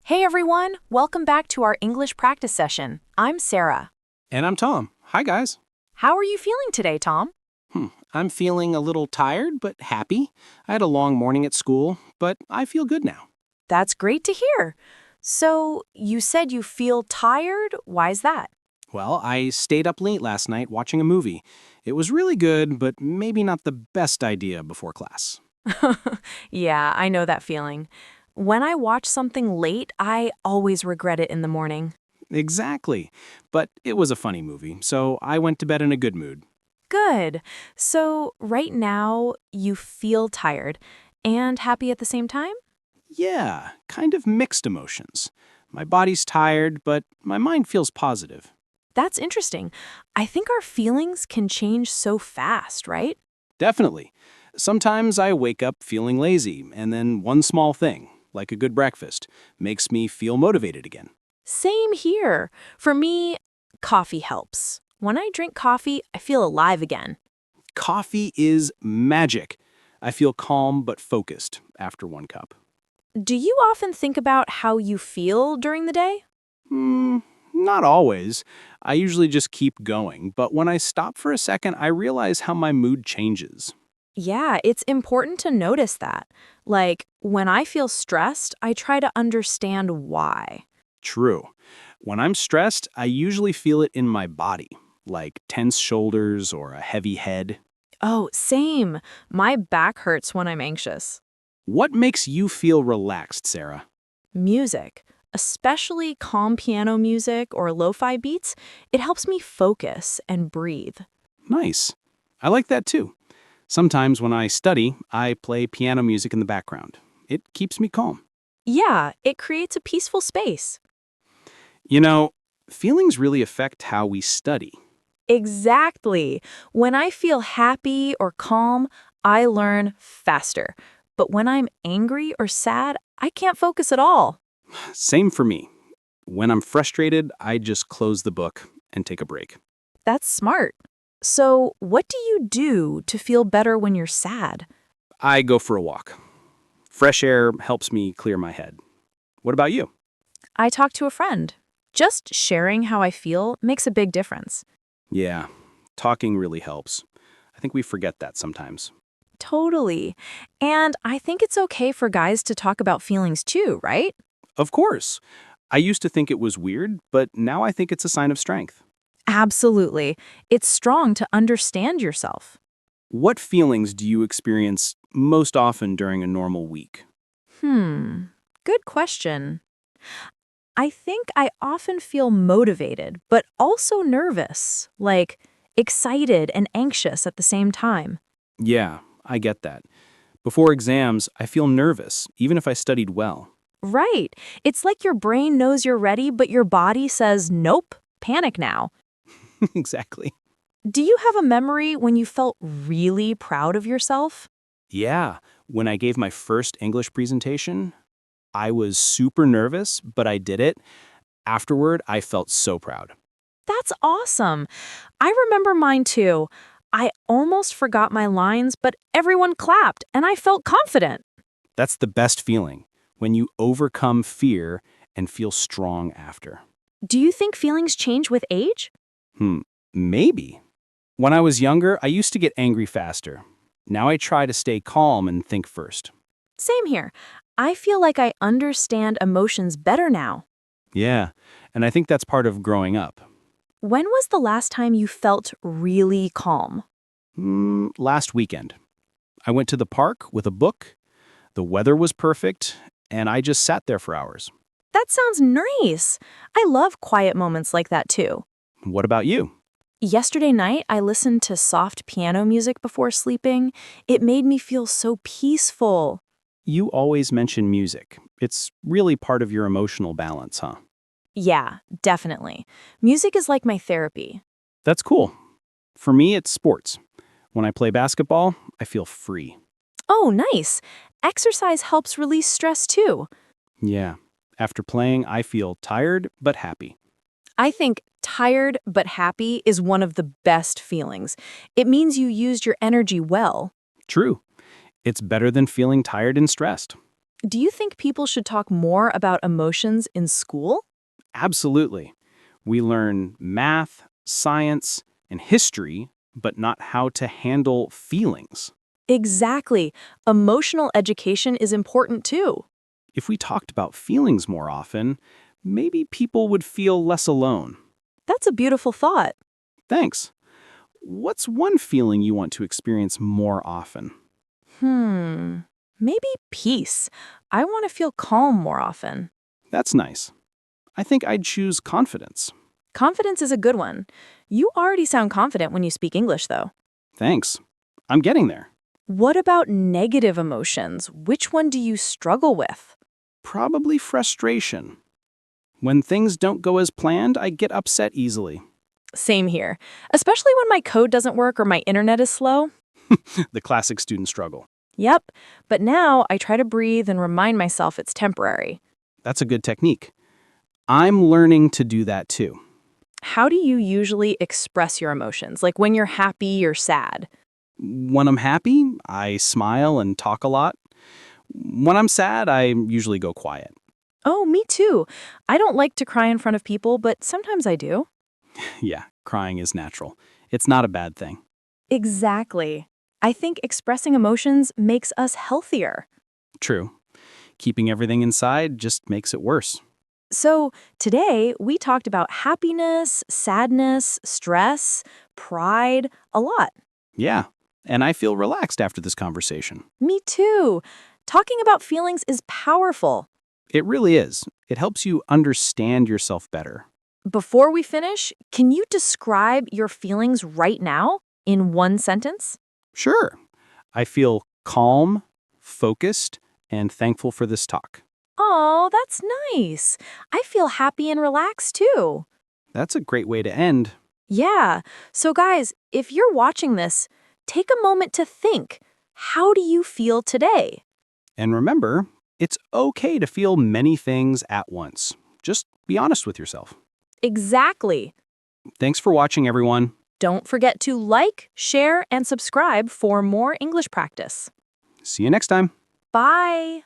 Hey everyone, welcome back to our English practice session. I'm Sarah. And I'm Tom. Hi, guys. How are you feeling today, Tom? I'm feeling a little tired, but happy. I had a long morning at school, but I feel good now. That's great to hear. So, you said you feel tired? Why's that? Well, I stayed up late last night watching a movie. It was really good, but maybe not the best idea before class. Yeah, I know that feeling. When I watch something late, I always regret it in the morning. Exactly. But it was a funny movie, so I went to bed in a good mood. Good. So, right now, you feel tired and happy at the same time? Yeah, kind of mixed emotions. My body's tired, but my mind feels positive. That's interesting. I think our feelings can change so fast, right? Definitely. Sometimes I wake up feeling lazy, and then one small thing, like a good breakfast, makes me feel motivated again. Same here. For me, coffee helps. When I drink coffee, I feel alive again. Coffee is magic. I feel calm but focused after one cup. Do you often think about how you feel during the day? Hmm, not always. I usually just keep going, but when I stop for a second, I realize how my mood changes. Yeah, it's important to notice that. Like, when I feel stressed, I try to understand why. True. When I'm stressed, I usually feel it in my body, like tense shoulders or a heavy head. Oh, same. My back hurts when I'm anxious. What makes you feel relaxed, Sarah? Music, especially calm piano music or lo-fi beats, it helps me focus and breathe. Nice. I like that too. Sometimes when I study, I play piano music in the background. It keeps me calm. Yeah, it creates a peaceful space. You know, feelings really affect how we study. Exactly. When I feel happy or calm, I learn faster. But when I'm angry or sad, I can't focus at all. Same for me. When I'm frustrated, I just close the book and take a break. That's smart. So, what do you do to feel better when you're sad? I go for a walk. Fresh air helps me clear my head. What about you? I talk to a friend. Just sharing how I feel makes a big difference. Yeah, talking really helps. I think we forget that sometimes. Totally. And I think it's okay for guys to talk about feelings too, right? Of course. I used to think it was weird, but now I think it's a sign of strength. Absolutely. It's strong to understand yourself. What feelings do you experience most often during a normal week? Good question. I think I often feel motivated, but also nervous, like excited and anxious at the same time. Yeah, I get that. Before exams, I feel nervous, even if I studied well. Right. It's like your brain knows you're ready, but your body says, nope, panic now. Exactly. Do you have a memory when you felt really proud of yourself? Yeah, when I gave my first English presentation, I was super nervous, but I did it. Afterward, I felt so proud. That's awesome. I remember mine too. I almost forgot my lines, but everyone clapped and I felt confident. That's the best feeling, when you overcome fear and feel strong after. Do you think feelings change with age? Hmm, maybe. When I was younger, I used to get angry faster. Now I try to stay calm and think first. Same here. I feel like I understand emotions better now. Yeah, and I think that's part of growing up. When was the last time you felt really calm? Last weekend, I went to the park with a book. The weather was perfect, and I just sat there for hours. That sounds nice. I love quiet moments like that too. What about you? Yesterday night, I listened to soft piano music before sleeping. It made me feel so peaceful. You always mention music. It's really part of your emotional balance, huh? Yeah, definitely. Music is like my therapy. That's cool. For me, it's sports. When I play basketball, I feel free. Oh, nice. Exercise helps release stress too. Yeah. After playing, I feel tired but happy. I think tired but happy is one of the best feelings. It means you used your energy well. True. It's better than feeling tired and stressed. Do you think people should talk more about emotions in school? Absolutely. We learn math, science, and history, but not how to handle feelings. Exactly. Emotional education is important too. If we talked about feelings more often, maybe people would feel less alone. That's a beautiful thought. Thanks. What's one feeling you want to experience more often? Hmm. Maybe peace. I want to feel calm more often. That's nice. I think I'd choose confidence. Confidence is a good one. You already sound confident when you speak English, though. Thanks. I'm getting there. What about negative emotions? Which one do you struggle with? Probably frustration. When things don't go as planned, I get upset easily. Same here, especially when my code doesn't work or my internet is slow. The classic student struggle. Yep, but now I try to breathe and remind myself it's temporary. That's a good technique. I'm learning to do that too. How do you usually express your emotions? Like when you're happy or sad? When I'm happy, I smile and talk a lot. When I'm sad, I usually go quiet. Oh, me too. I don't like to cry in front of people, but sometimes I do. Yeah, crying is natural. It's not a bad thing. Exactly. I think expressing emotions makes us healthier. True. Keeping everything inside just makes it worse. So, today we talked about happiness, sadness, stress, pride, a lot. Yeah, and I feel relaxed after this conversation. Me too. Talking about feelings is powerful. It really is. It helps you understand yourself better. Before we finish, can you describe your feelings right now in one sentence? Sure, I feel calm, focused, and thankful for this talk. Oh, that's nice. I feel happy and relaxed too. That's a great way to end. Yeah. So, guys, if you're watching this, take a moment to think, how do you feel today? And remember, it's okay to feel many things at once. Just be honest with yourself. Exactly. Thanks for watching, everyone. Don't forget to like, share, and subscribe for more English practice. See you next time. Bye.